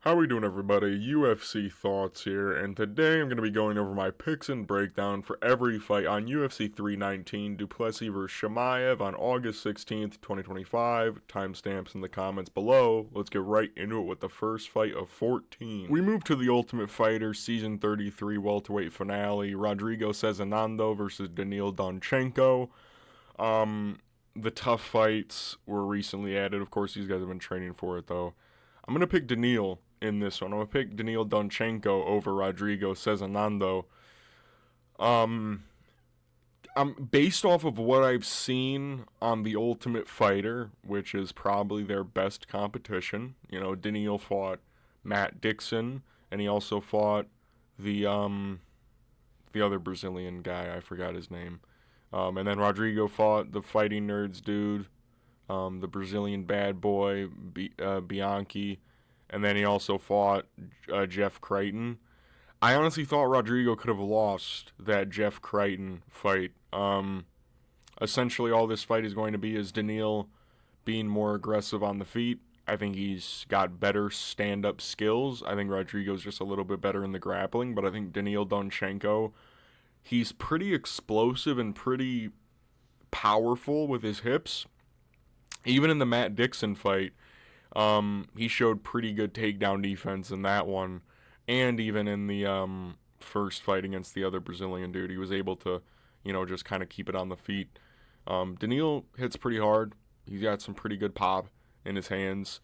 How we doing, everybody? UFC Thoughts here, and today I'm going to be going over my picks and breakdown for every fight on UFC 319, Plessis vs. Chimaev on August 16th, 2025. Timestamps in the comments below. Let's get right into it with the first fight of 14. We move to the Ultimate Fighter Season 33 welterweight finale, Rodrigo Sezinando versus Daniil Donchenko. The tough fights were recently added. Of course, these guys have been training for it, though. I'm going to pick Daniil in this one. I'm going to pick Daniil Donchenko over Rodrigo Sezinando. I'm based off of what I've seen on The Ultimate Fighter, which is probably their best competition. You know, Daniil fought Matt Dixon, and he also fought the other Brazilian guy. I forgot his name. And then Rodrigo fought the Fighting Nerds dude, the Brazilian bad boy, Bianchi. And then he also fought Jeff Creighton. I honestly thought Rodrigo could have lost that Jeff Creighton fight. Essentially, all this fight is going to be is Daniil being more aggressive on the feet. I think he's got better stand-up skills. I think Rodrigo's just a little bit better in the grappling. But I think Daniil Donchenko, he's pretty explosive and pretty powerful with his hips. Even in the Matt Dixon fight, he showed pretty good takedown defense in that one, and even in the first fight against the other Brazilian dude, he was able to, just kind of keep it on the feet. Daniil hits pretty hard. He's got some pretty good pop in his hands.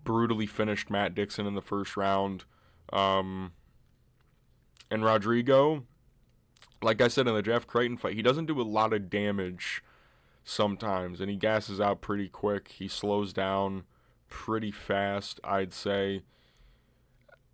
Brutally finished Matt Dixon in the first round. And Rodrigo, like I said in the Jeff Creighton fight, he doesn't do a lot of damage sometimes, and he gasses out pretty quick. He slows down pretty fast, I'd say.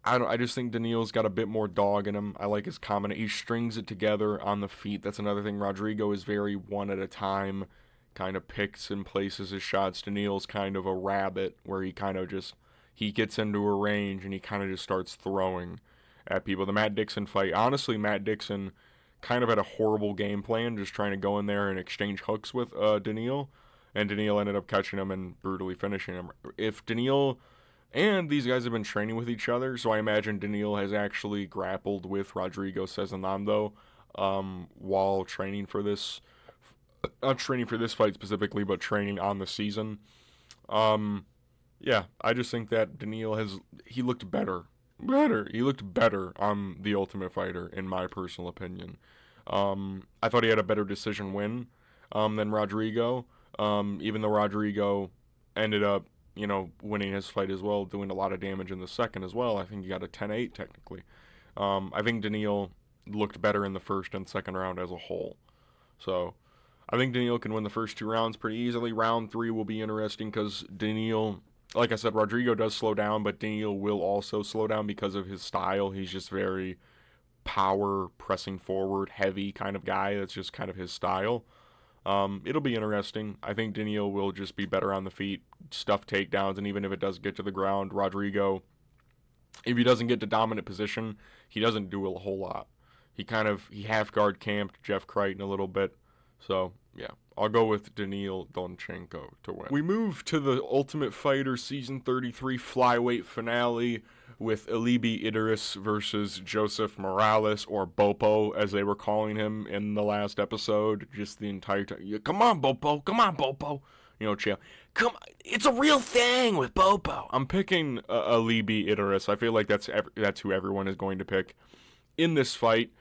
I just think Daniil's got a bit more dog in him. I like his combination. He strings it together on the feet. That's another thing. Rodrigo is very one at a time, kind of picks and places his shots. Daniil's kind of a rabbit where he kind of just, he gets into a range and he kind of just starts throwing at people. The Matt Dixon fight, honestly, Matt Dixon kind of had a horrible game plan, just trying to go in there and exchange hooks with Daniil. And Daniil ended up catching him and brutally finishing him. If Daniil and these guys have been training with each other, so I imagine Daniil has actually grappled with Rodrigo Sezinando while training for this. Not training for this fight specifically, but training on the season. Yeah, I just think that Daniil he looked better. He looked better on The Ultimate Fighter, in my personal opinion. I thought he had a better decision win than Rodrigo. Even though Rodrigo ended up, winning his fight as well, doing a lot of damage in the second as well. I think he got a 10-8 technically. I think Daniil looked better in the first and second round as a whole. So I think Daniil can win the first two rounds pretty easily. Round 3 will be interesting because Daniil, like I said, Rodrigo does slow down, but Daniil will also slow down because of his style. He's just very power, pressing forward, heavy kind of guy. That's just kind of his style. It'll be interesting. I think Daniil will just be better on the feet, stuff takedowns, and even if it does get to the ground, Rodrigo, if he doesn't get to dominant position, he doesn't do a whole lot. He half-guard camped Jeff Creighton a little bit. So, yeah, I'll go with Daniil Donchenko to win. We move to the Ultimate Fighter Season 33 flyweight finale with Alibi Idiris versus Joseph Morales, or Bopo, as they were calling him in the last episode, just the entire time. Come on, Bopo. Come on, Bopo. Chill. Come on. It's a real thing with Bopo. I'm picking Alibi Idiris. I feel like that's who everyone is going to pick in this fight.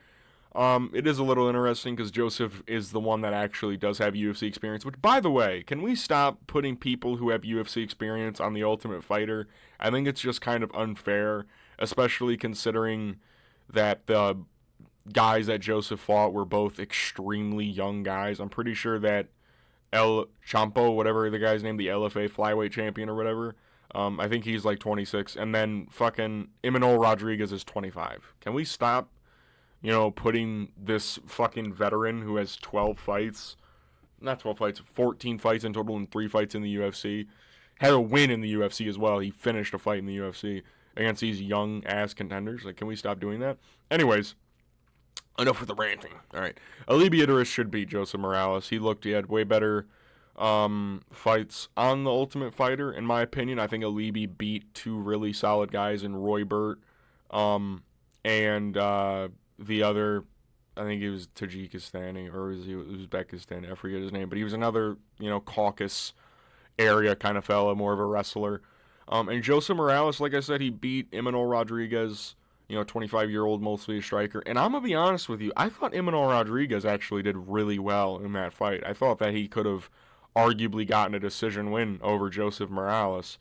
It is a little interesting because Joseph is the one that actually does have UFC experience, which, by the way, can we stop putting people who have UFC experience on The Ultimate Fighter? I think it's just kind of unfair, especially considering that the guys that Joseph fought were both extremely young guys. I'm pretty sure that El Champo, whatever the guy's name, the LFA flyweight champion or whatever, I think he's like 26, and then fucking Imanol Rodriguez is 25. Can we stop putting this fucking veteran who has 14 fights in total and 3 fights in the UFC, had a win in the UFC as well. He finished a fight in the UFC against these young-ass contenders. Like, can we stop doing that? Anyways, enough with the ranting. All right. Alibi Idiris should beat Joseph Morales. He had way better fights on the Ultimate Fighter. In my opinion, I think Alibi beat two really solid guys in Roybert, and the other, I think he was Tajikistani or was he Uzbekistan? I forget his name, but he was another, Caucasus area kind of fella, more of a wrestler. And Joseph Morales, like I said, he beat Imanol Rodriguez, 25-year-old, mostly a striker. And I'm going to be honest with you, I thought Imanol Rodriguez actually did really well in that fight. I thought that he could have arguably gotten a decision win over Joseph Morales.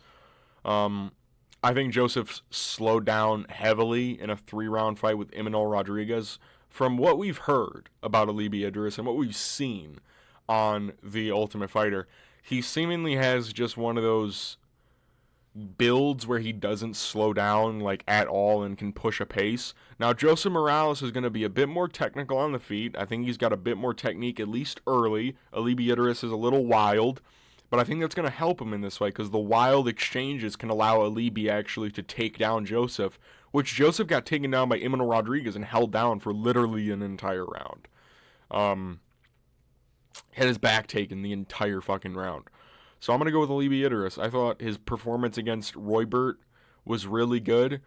I think Joseph slowed down heavily in a 3-round fight with Imanol Rodriguez. From what we've heard about Alibi Idiris and what we've seen on The Ultimate Fighter, he seemingly has just one of those builds where he doesn't slow down at all and can push a pace. Now, Joseph Morales is going to be a bit more technical on the feet. I think he's got a bit more technique, at least early. Alibi Idiris is a little wild, but I think that's going to help him in this fight because the wild exchanges can allow Alibi actually to take down Joseph, which Joseph got taken down by Imanol Rodriguez and held down for literally an entire round. Had his back taken the entire fucking round. So I'm going to go with Alibi Idiris. I thought his performance against Roybert was really good.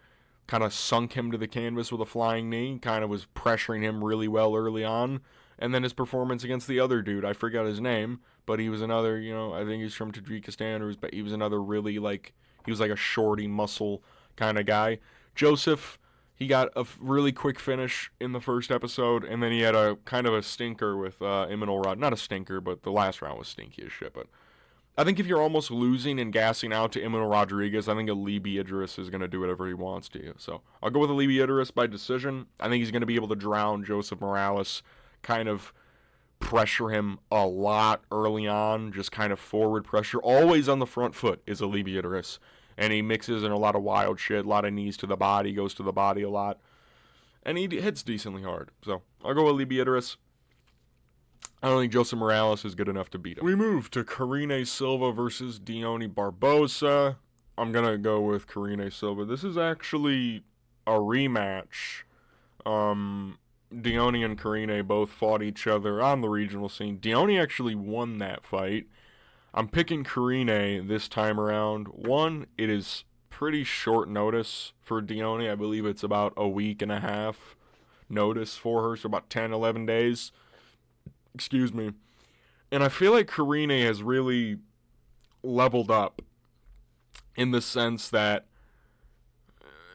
Kind of sunk him to the canvas with a flying knee. Kind of was pressuring him really well early on. And then his performance against the other dude, I forgot his name, but he was another, I think he's from Tajikistan, or he was another really, he was like a shorty muscle kind of guy. Joseph, he got a really quick finish in the first episode, and then he had a kind of a stinker with Imanol Rod. Not a stinker, but the last round was stinky as shit, but I think if you're almost losing and gassing out to Imanol Rodriguez, I think Alibi Idiris is going to do whatever he wants to you. So I'll go with Alibi Idiris by decision. I think he's going to be able to drown Joseph Morales, kind of pressure him a lot early on, just kind of forward pressure. Always on the front foot is Alibi Idiris. And he mixes in a lot of wild shit, a lot of knees to the body, goes to the body a lot. And he hits decently hard. So I'll go with Alibi Idiris. I don't think Joseph Morales is good enough to beat him. We move to Karine Silva versus Dione Barbosa. I'm going to go with Karine Silva. This is actually a rematch. Dione and Karine both fought each other on the regional scene. Dione actually won that fight. I'm picking Karine this time around. One, it is pretty short notice for Dione. I believe it's about a week and a half notice for her, so about 10, 11 days. Excuse me. And I feel like Karine has really leveled up in the sense that,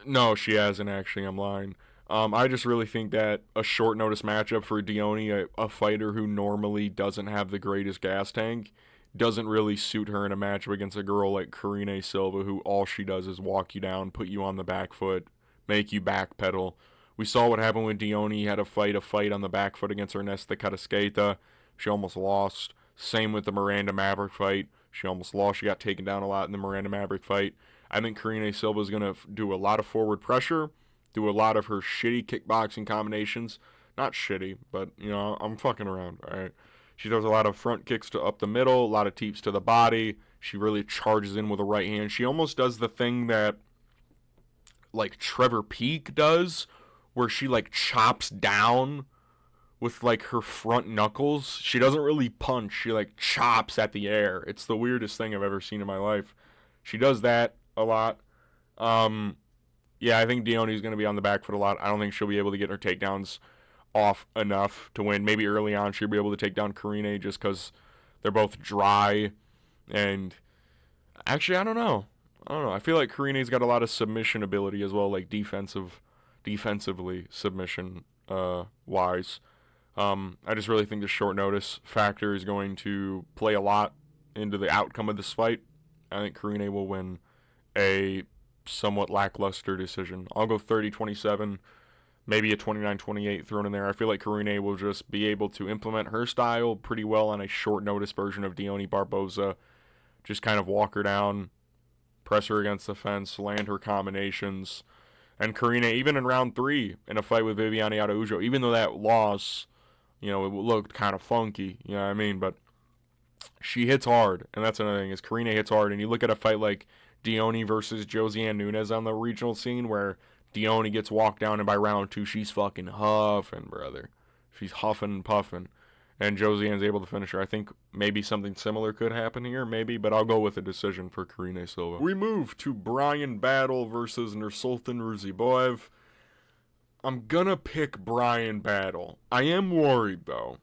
no, she hasn't actually, I'm lying. I just really think that a short notice matchup for Dione, a fighter who normally doesn't have the greatest gas tank, doesn't really suit her in a matchup against a girl like Karine Silva, who all she does is walk you down, put you on the back foot, make you backpedal. We saw what happened when Dione had to fight a fight on the back foot against Ernesto Carrasqueta. She almost lost. Same with the Miranda Maverick fight. She almost lost. She got taken down a lot in the Miranda Maverick fight. I think Karine Silva is going to do a lot of forward pressure, do a lot of her shitty kickboxing combinations. Not shitty, but, I'm fucking around, all right? She does a lot of front kicks to up the middle, a lot of teeps to the body. She really charges in with a right hand. She almost does the thing that, Trevor Peake does, where she, chops down with, her front knuckles. She doesn't really punch. She, chops at the air. It's the weirdest thing I've ever seen in my life. She does that a lot. Yeah, I think Dione's going to be on the back foot a lot. I don't think she'll be able to get her takedowns off enough to win. Maybe early on she'll be able to take down Karine just because they're both dry. And actually, I don't know. I feel like Karine's got a lot of submission ability as well, defensively submission wise. I just really think the short notice factor is going to play a lot into the outcome of this fight. I think Karine will win a somewhat lackluster decision. I'll go 30-27, maybe a 29-28 thrown in there. I feel like Karine will just be able to implement her style pretty well on a short notice version of Dione Barbosa. Just kind of walk her down, press her against the fence, land her combinations. And Karine, even in round 3, in a fight with Viviane Araujo, even though that loss, it looked kind of funky, you know what I mean? But she hits hard, and that's another thing, is Karine hits hard. And you look at a fight like Dione versus Josiane Nunes on the regional scene, where Dione gets walked down, and by round 2, she's fucking huffing, brother. She's huffing and puffing. and Josian's able to finish her. I think maybe something similar could happen here, maybe, but I'll go with a decision for Karine Silva. We move to Bryan Battle versus Nursulton Ruziboev. I'm gonna pick Bryan Battle. I am worried, though.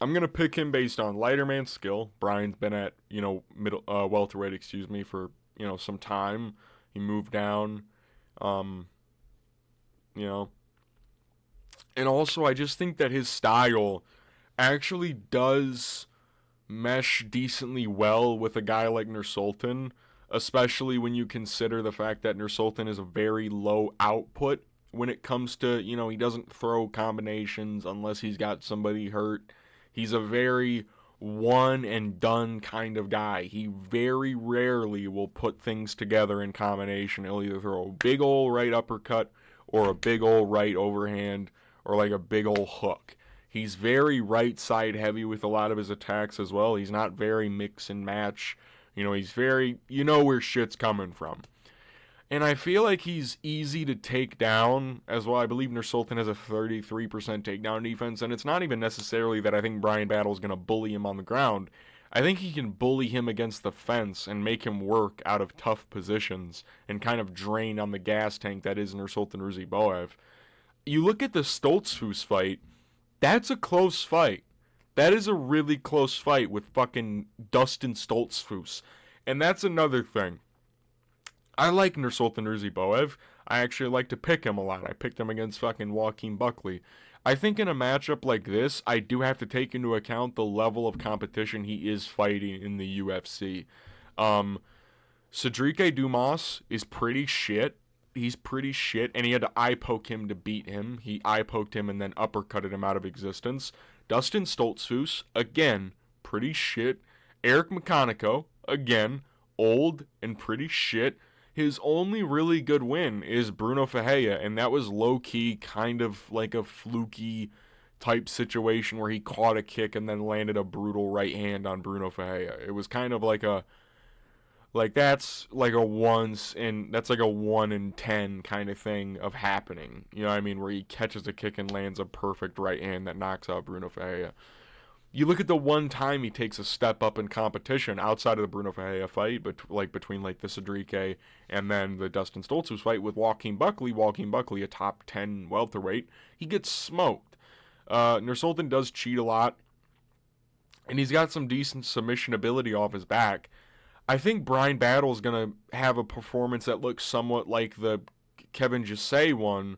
I'm gonna pick him based on lighter man skill. Bryan's been at, welterweight, for, some time. He moved down, And also, I just think that his style actually does mesh decently well with a guy like Nursulton, especially when you consider the fact that Nursulton is a very low output when it comes to, he doesn't throw combinations unless he's got somebody hurt. He's a very one and done kind of guy. He very rarely will put things together in combination. He'll either throw a big ol' right uppercut or a big ol' right overhand or like a big ol' hook. He's very right side heavy with a lot of his attacks as well. He's not very mix and match. He's very, where shit's coming from. And I feel like he's easy to take down as well. I believe Nursulton has a 33% takedown defense, and it's not even necessarily that I think Bryan Battle's going to bully him on the ground. I think he can bully him against the fence and make him work out of tough positions and kind of drain on the gas tank that is Nursulton Ruziboev. You look at the Stoltzfus fight, that's a close fight. That is a really close fight with fucking Dustin Stoltzfus. And that's another thing. I like Nursulton Ruziboev. I actually like to pick him a lot. I picked him against fucking Joaquin Buckley. I think in a matchup like this, I do have to take into account the level of competition he is fighting in the UFC. Cedric Dumas is pretty shit. He's pretty shit, and he had to eye poke him to beat him. He eye poked him and then uppercutted him out of existence. Dustin Stoltzfus, again, pretty shit. Eric Mecanico, again, old and pretty shit. His only really good win is Bruno Ferreira, and that was low-key, kind of like a fluky type situation where he caught a kick and then landed a brutal right hand on Bruno Ferreira. It was kind of that's like a 1 in 10 kind of thing of happening. You know what I mean? Where he catches a kick and lands a perfect right hand that knocks out Bruno Ferreira. You look at the one time he takes a step up in competition outside of the Bruno Ferreira fight, but between the Cedric and then the Dustin Stoltzfus fight with Joaquin Buckley, a top 10 welterweight, he gets smoked. Nursulton does cheat a lot, and he's got some decent submission ability off his back. I think Bryan Battle is going to have a performance that looks somewhat like the Kevin Gisay one,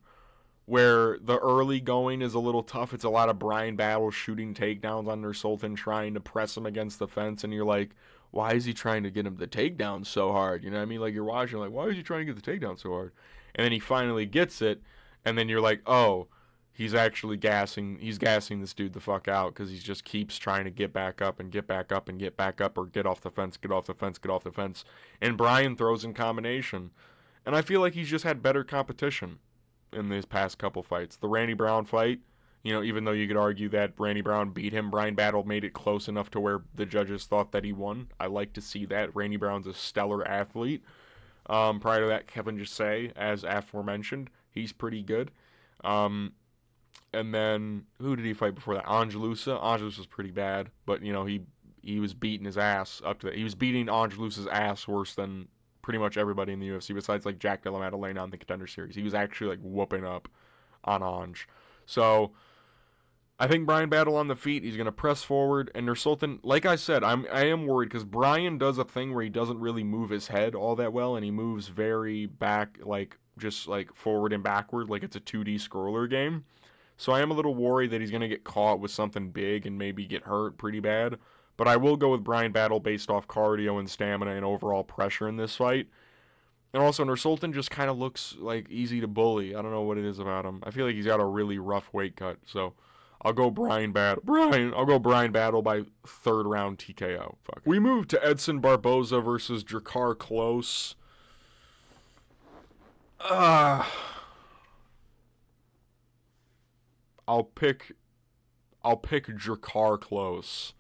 where the early going is a little tough. It's a lot of Bryan Battle shooting takedowns on Nursulton, trying to press him against the fence, and you're like, why is he trying to get him the takedown so hard? You know what I mean? Like, you're watching, like, why is he trying to get the takedown so hard? And then he finally gets it, and then you're like, oh, he's actually gassing this dude the fuck out, because he just keeps trying to get back up and get back up and get back up, or get off the fence. And Bryan throws in combination. And I feel like he's just had better competition in these past couple fights. The Randy Brown fight, even though you could argue that Randy Brown beat him, Bryan Battle made it close enough to where the judges thought that he won. I like to see that. Randy Brown's a stellar athlete. Prior to that, Kevin Gisay, as aforementioned, he's pretty good. And then, who did he fight before that? Angelusa. Angelusa's pretty bad, but, he was beating his ass up to that. He was beating Angelusa's ass worse than pretty much everybody in the UFC besides Jack Della Maddalena on the Contender Series. He was actually whooping up on Ange. So I think Bryan Battle on the feet, he's going to press forward, and Nursulton, like I said, I am worried because Bryan does a thing where he doesn't really move his head all that well, and he moves very back, just forward and backward, like it's a 2D scroller game. So I am a little worried that he's going to get caught with something big and maybe get hurt pretty bad. But I will go with Bryan Battle based off cardio and stamina and overall pressure in this fight. And also, Nursulton just kind of looks easy to bully. I don't know what it is about him. I feel like he's got a really rough weight cut. So I'll go Bryan Battle. I'll go Bryan Battle by 3rd round TKO. Fuck. We move to Edson Barboza versus Drakkar Klose. I'll pick Drakkar Klose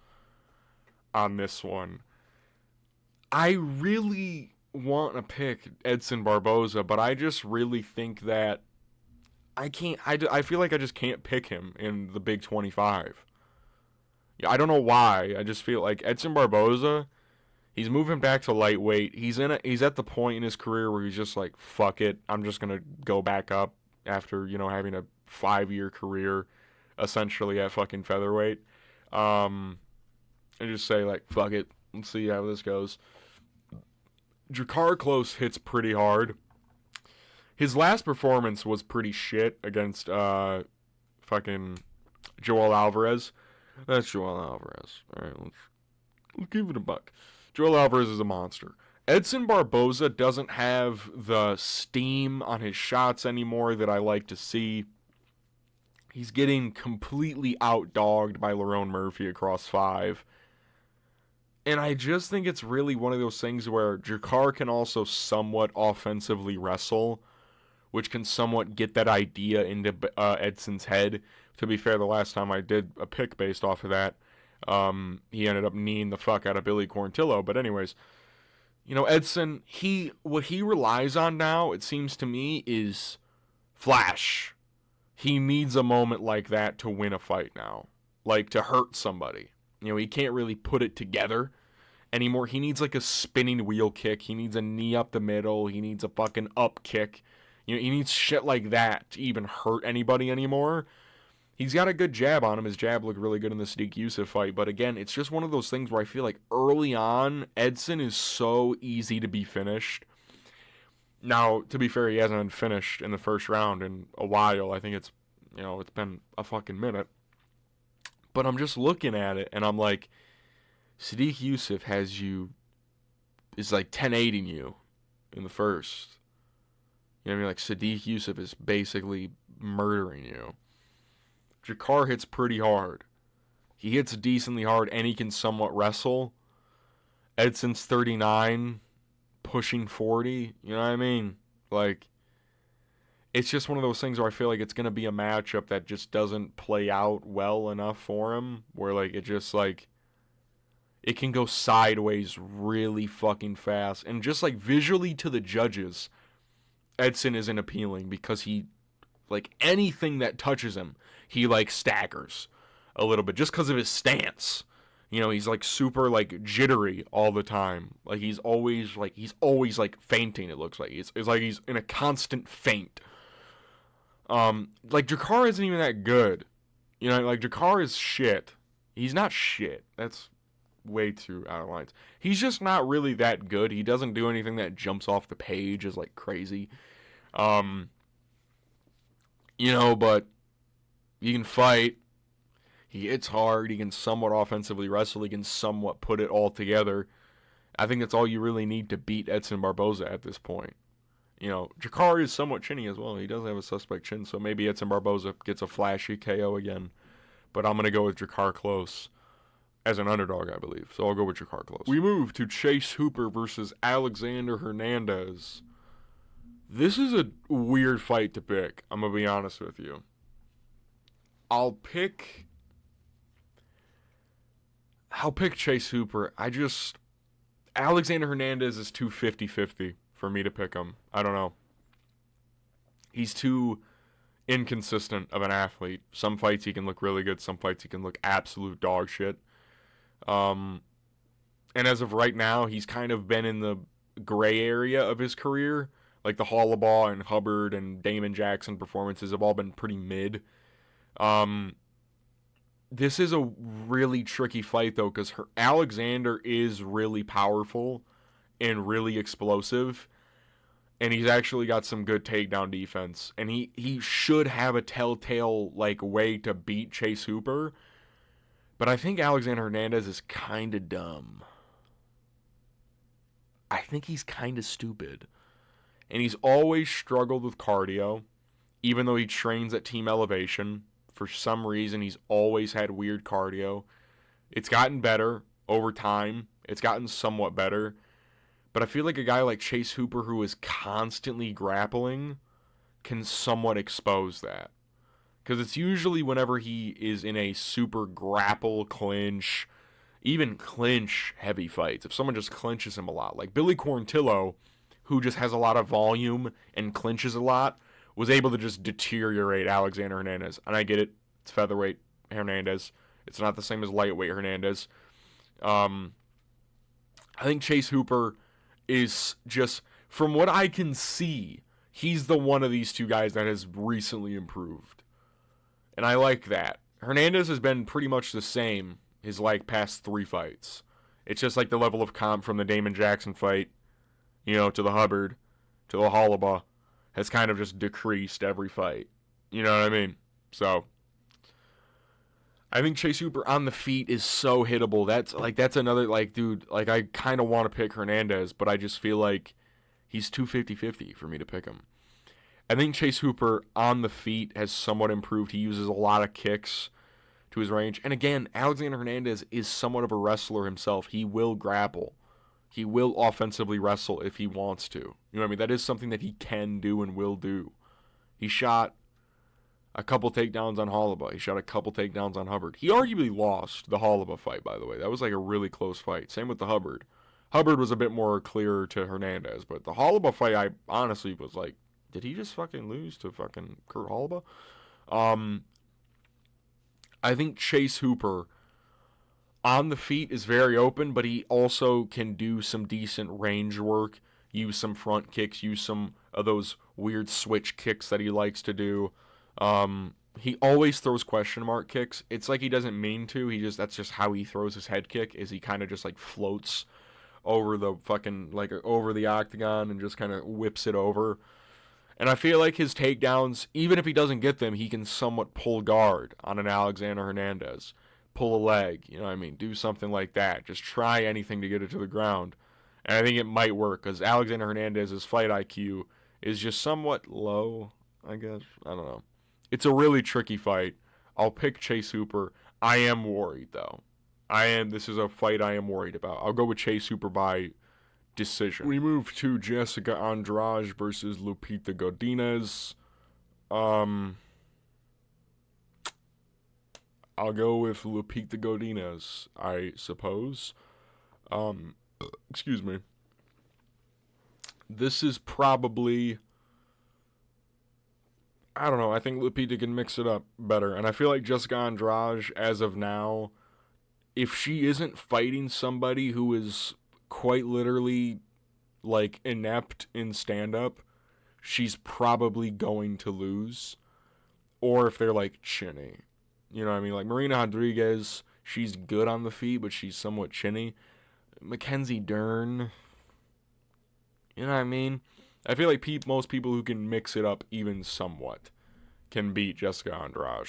on this one. I really want to pick Edson Barboza, but I just really think that I feel like I just can't pick him in the Big 25. I don't know why. I just feel like Edson Barboza, he's moving back to lightweight. He's at the point in his career where he's just like, fuck it. I'm just going to go back up after, having a 5-year career essentially at fucking featherweight. And just say like, fuck it. Let's see how this goes. Drakkar Klose hits pretty hard. His last performance was pretty shit against fucking Joel Alvarez. That's Joel Alvarez. All right, let's give it a buck. Joel Alvarez is a monster. Edson Barboza doesn't have the steam on his shots anymore that I like to see. He's getting completely outdogged by Lerone Murphy across 5. And I just think it's really one of those things where Drakkar can also somewhat offensively wrestle, which can somewhat get that idea into Edson's head. To be fair, the last time I did a pick based off of that, he ended up kneeing the fuck out of Billy Quarantillo. But anyways, Edson, what he relies on now, it seems to me, is flash. He needs a moment like that to win a fight now, like to hurt somebody. He can't really put it together anymore. He needs like a spinning wheel kick. He needs a knee up the middle. He needs a fucking up kick. He needs shit like that to even hurt anybody anymore. He's got a good jab on him. His jab looked really good in the Sadiq Yusuff fight. But again, it's just one of those things where I feel like early on, Edson is so easy to be finished. Now, to be fair, he hasn't been finished in the first round in a while. I think it's been a fucking minute. But I'm just looking at it, and I'm like, Sadiq Yusuff is like 10-8ing you in the first. You know what I mean? Like, Sadiq Yusuff is basically murdering you. Drakkar hits pretty hard. He hits decently hard, and he can somewhat wrestle. Edson's 39, pushing 40. You know what I mean? Like, it's just one of those things where I feel like it's going to be a matchup that just doesn't play out well enough for him. Where, like, it just, like, it can go sideways really fucking fast. And just, like, visually to the judges, Edson isn't appealing because he, like, anything that touches him, he, like, staggers a little bit just because of his stance. He's, like, super, like, jittery all the time. Like, he's always, like, fainting, it looks like. It's like he's in a constant feint. Like, Drakkar isn't even that good. Like, Drakkar is shit. He's not shit. That's way too out of lines. He's just not really that good. He doesn't do anything that jumps off the page as, like, crazy. But he can fight. He hits hard. He can somewhat offensively wrestle. He can somewhat put it all together. I think that's all you really need to beat Edson Barboza at this point. Drakkar is somewhat chinny as well. He does have a suspect chin, so maybe Edson Barboza gets a flashy KO again. But I'm going to go with Drakkar Klose as an underdog, I believe. So I'll go with Drakkar Klose. We move to Chase Hooper versus Alexander Hernandez. This is a weird fight to pick, I'm going to be honest with you. I'll pick Chase Hooper. Alexander Hernandez is too 50-50 for me to pick him. I don't know. He's too inconsistent of an athlete. Some fights he can look really good. Some fights he can look absolute dog shit. And as of right now, he's kind of been in the gray area of his career. Like the Hollabaugh and Hubbard and Damon Jackson performances have all been pretty mid. This is a really tricky fight, though, because Alexander is really powerful and really explosive, and he's actually got some good takedown defense, and he should have a telltale, like, way to beat Chase Hooper, but I think Alexander Hernandez is kind of dumb. I think he's kind of stupid, and he's always struggled with cardio, even though he trains at Team Elevation. For some reason, he's always had weird cardio. It's gotten better over time. It's gotten somewhat better. But I feel like a guy like Chase Hooper, who is constantly grappling, can somewhat expose that. Because it's usually whenever he is in a super grapple, clinch, even clinch heavy fights. If someone just clinches him a lot. Like Billy Quarantillo, who just has a lot of volume and clinches a lot, was able to just deteriorate Alexander Hernandez. And I get it. It's featherweight Hernandez. It's not the same as lightweight Hernandez. I think Chase Hooper is just, from what I can see, he's the one of these two guys that has recently improved. And I like that. Hernandez has been pretty much the same his past 3 fights. It's just like the level of comp from the Damon Jackson fight, to the Hubbard, to the Hollaba, has kind of just decreased every fight. You know what I mean? So I think Chase Hooper on the feet is so hittable. That's another, dude, I kind of want to pick Hernandez, but I just feel like he's too 50-50 for me to pick him. I think Chase Hooper on the feet has somewhat improved. He uses a lot of kicks to his range. And again, Alexander Hernandez is somewhat of a wrestler himself. He will grapple. He will offensively wrestle if he wants to. You know what I mean? That is something that he can do and will do. He shot a couple takedowns on Hollaba. He shot a couple takedowns on Hubbard. He arguably lost the Hollaba fight, by the way. That was a really close fight. Same with the Hubbard. Hubbard was a bit more clear to Hernandez, but the Hollaba fight, I honestly was like, did he just fucking lose to fucking Kurt Hollaba? I think Chase Hooper on the feet is very open, but he also can do some decent range work, use some front kicks, use some of those weird switch kicks that he likes to do. He always throws question mark kicks. It's like he doesn't mean to. That's just how he throws his head kick, is he kind of just floats over the fucking, over the octagon and just kind of whips it over. And I feel like his takedowns, even if he doesn't get them, he can somewhat pull guard on an Alexander Hernandez. Pull a leg, you know what I mean? Do something like that. Just try anything to get it to the ground. And I think it might work, because Alexander Hernandez's fight IQ is just somewhat low, I guess. I don't know. It's a really tricky fight. I'll pick Chase Hooper. I am worried, though. This is a fight I am worried about. I'll go with Chase Hooper by decision. We move to Jéssica Andrade versus Lupita Godinez. I'll go with Lupita Godinez, I suppose. Excuse me. This is probably, I don't know, I think Lupita can mix it up better. And I feel like Jéssica Andrade, as of now, if she isn't fighting somebody who is quite literally, inept in stand-up, she's probably going to lose. Or if they're, chinny. You know what I mean? Marina Rodriguez, she's good on the feet, but she's somewhat chinny. Mackenzie Dern, you know what I mean? I feel like most people who can mix it up even somewhat can beat Jéssica Andrade.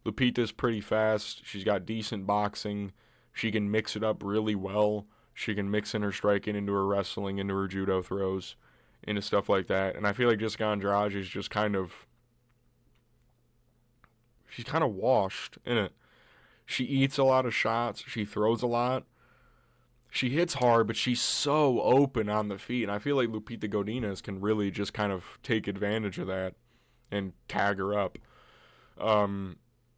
Lupita's pretty fast. She's got decent boxing. She can mix it up really well. She can mix in her striking into her wrestling, into her judo throws, into stuff like that. And I feel like Jéssica Andrade is just she's kind of washed in it. She eats a lot of shots. She throws a lot. She hits hard, but she's so open on the feet. And I feel like Lupita Godinez can really just kind of take advantage of that and tag her up. And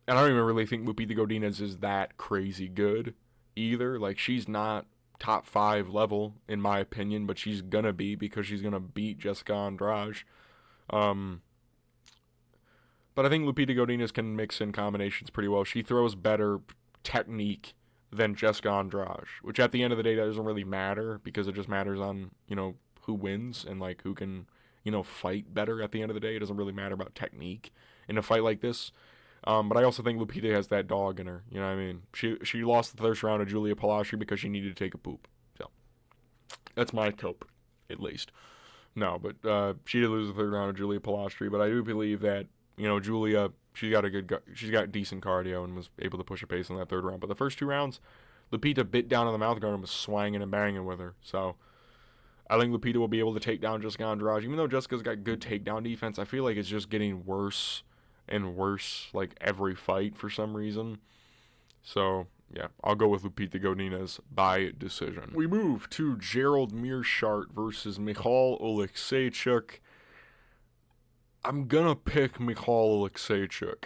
I don't even really think Lupita Godinez is that crazy good either. She's not top 5 level, in my opinion, but she's gonna be, because she's gonna beat Jéssica Andrade. But I think Lupita Godinez can mix in combinations pretty well. She throws better technique than Jéssica Andrade, which at the end of the day, that doesn't really matter, because it just matters on, who wins and, who can, fight better at the end of the day. It doesn't really matter about technique in a fight like this. But I also think Lupita has that dog in her, you know what I mean? She lost the first round to Julia Palastri because she needed to take a poop. So, that's my cope, at least. No, but she did lose the third round to Julia Palastri, but I do believe that, Julia, she's got decent cardio and was able to push a pace in that third round. But the first 2 rounds, Lupita bit down on the mouth guard and was swanging and banging with her. So I think Lupita will be able to take down Jéssica Andrade. Even though Jessica's got good takedown defense, I feel like it's just getting worse and worse, every fight for some reason. So, yeah, I'll go with Lupita Godinez by decision. We move to Gerald Meerschaert versus Michal Oleksiejczuk. I'm going to pick Michal Oleksiejczuk.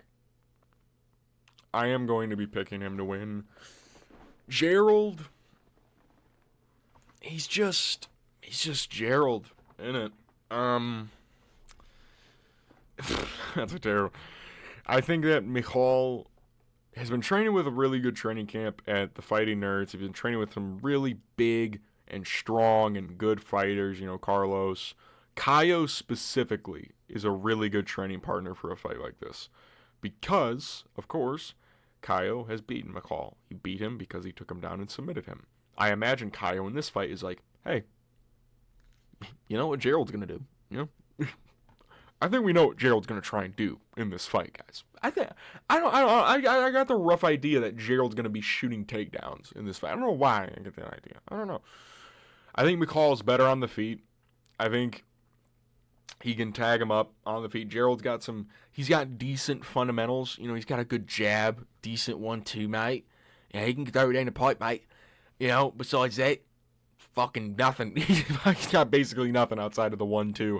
I am going to be picking him to win. Gerald, he's just Gerald, isn't it? That's a terrible. I think that Michal has been training with a really good training camp at the Fighting Nerds. He's been training with some really big and strong and good fighters, Carlos. Kaio specifically is a really good training partner for a fight like this. Because, of course, Kaio has beaten Michal. He beat him because he took him down and submitted him. I imagine Kaio in this fight is like, hey, you know what Gerald's going to do? I think we know what Gerald's going to try and do in this fight, guys. I got the rough idea that Gerald's going to be shooting takedowns in this fight. I don't know why I get that idea. I don't know. I think Michal is better on the feet. I think he can tag him up on the feet. Gerald's got he's got decent fundamentals. He's got a good jab, decent 1-2, mate. Yeah, he can throw it in the pipe, mate. Besides that, fucking nothing. He's got basically nothing outside of the 1-2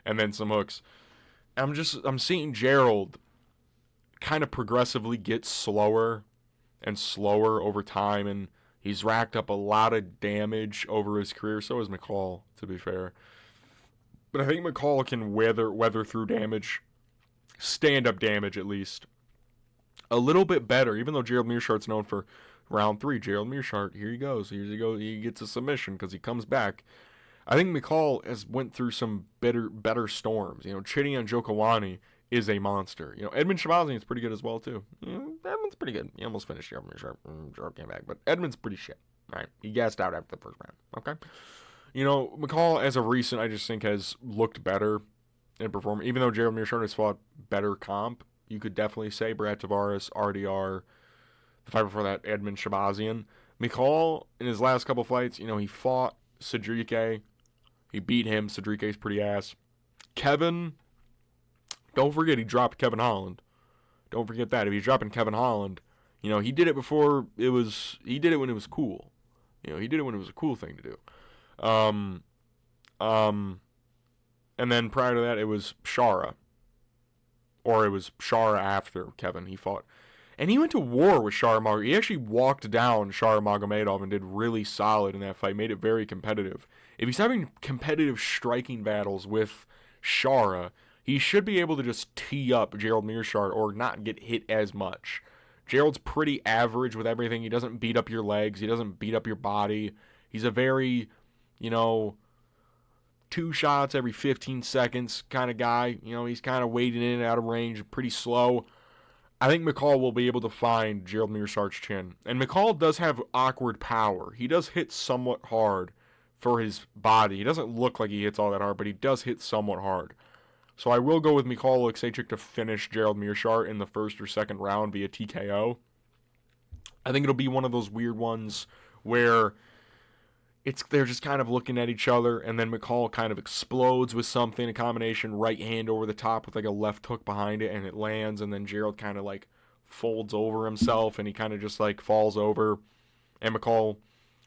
and then some hooks. I'm seeing Gerald kind of progressively get slower and slower over time, and he's racked up a lot of damage over his career. So has Michal, to be fair. But I think Michal can weather through damage, stand-up damage at least, a little bit better, even though Gerald Meerschaert's known for round 3. Gerald Meerschaert, here he goes. He gets a submission because he comes back. I think Michal has went through some better storms. Chidi Njokuani is a monster. Edmund Shabazian is pretty good as well, too. Edmund's pretty good. He almost finished Gerald Meerschaert. Gerald came back, but Edmund's pretty shit. All right, he gassed out after the first round. Okay? Michal, as of recent, I just think has looked better in performance. Even though Gerald Meerschaert has fought better comp, you could definitely say Brad Tavares, RDR, the fight before that, Edmund Shabazian. Michal, in his last couple fights, he fought Cedrique. He beat him. Cedrique's pretty ass. Kevin, don't forget he dropped Kevin Holland. Don't forget that. If he's dropping Kevin Holland, he did it before he did it when it was cool. He did it when it was a cool thing to do. And then prior to that, it was Shara. Or it was Shara after Kevin he fought. And he went to war with Shara Magomedov. He actually walked down Shara Magomedov and did really solid in that fight. Made it very competitive. If he's having competitive striking battles with Shara, he should be able to just tee up Gerald Meerschaert or not get hit as much. Gerald's pretty average with everything. He doesn't beat up your legs. He doesn't beat up your body. He's a very, 2 shots every 15 seconds kind of guy. He's kind of waiting in and out of range, pretty slow. I think Michal will be able to find Gerald Meerschaert's chin. And Michal does have awkward power. He does hit somewhat hard for his body. He doesn't look like he hits all that hard, but he does hit somewhat hard. So I will go with Michal Oleksiejczuk to finish Gerald Meerschaert in the first or second round via TKO. I think it'll be one of those weird ones where they're just kind of looking at each other, and then Michal kind of explodes with something, a combination right hand over the top with like a left hook behind it, and it lands, and then Gerald kind of like folds over himself, and he kind of just like falls over, and Michal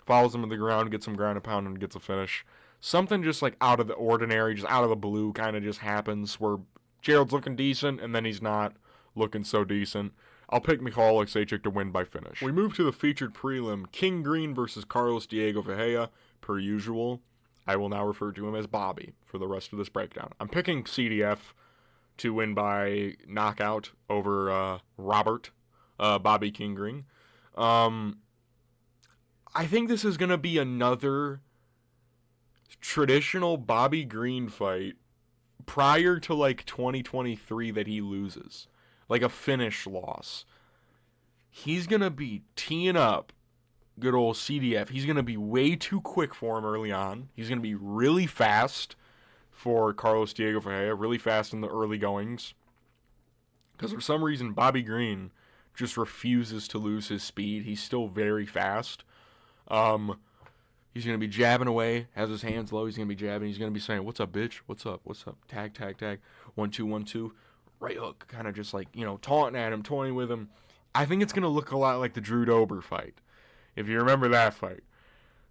follows him to the ground, gets some ground and pound, and gets a finish. Something just like out of the ordinary, just out of the blue kind of just happens where Gerald's looking decent, and then he's not looking so decent. I'll pick Michal Oleksiejczuk to win by finish. We move to the featured prelim, King Green versus Carlos Diego Ferreira. Per usual, I will now refer to him as Bobby for the rest of this breakdown. I'm picking CDF to win by knockout over Bobby King Green. I think this is going to be another traditional Bobby Green fight prior to like 2023 that he loses. Like a finish loss. He's going to be teeing up good old CDF. He's going to be way too quick for him early on. He's going to be really fast for Carlos Diego Ferreira. Really fast in the early goings. Because for some reason, Bobby Green just refuses to lose his speed. He's still very fast. He's going to be jabbing away. Has his hands low. He's going to be jabbing. He's going to be saying, "What's up, bitch? What's up? What's up? Tag, tag, tag. 1-2, 1-2. Right hook, kind of just like, taunting at him, toying with him. I think it's going to look a lot like the Drew Dober fight. If you remember that fight.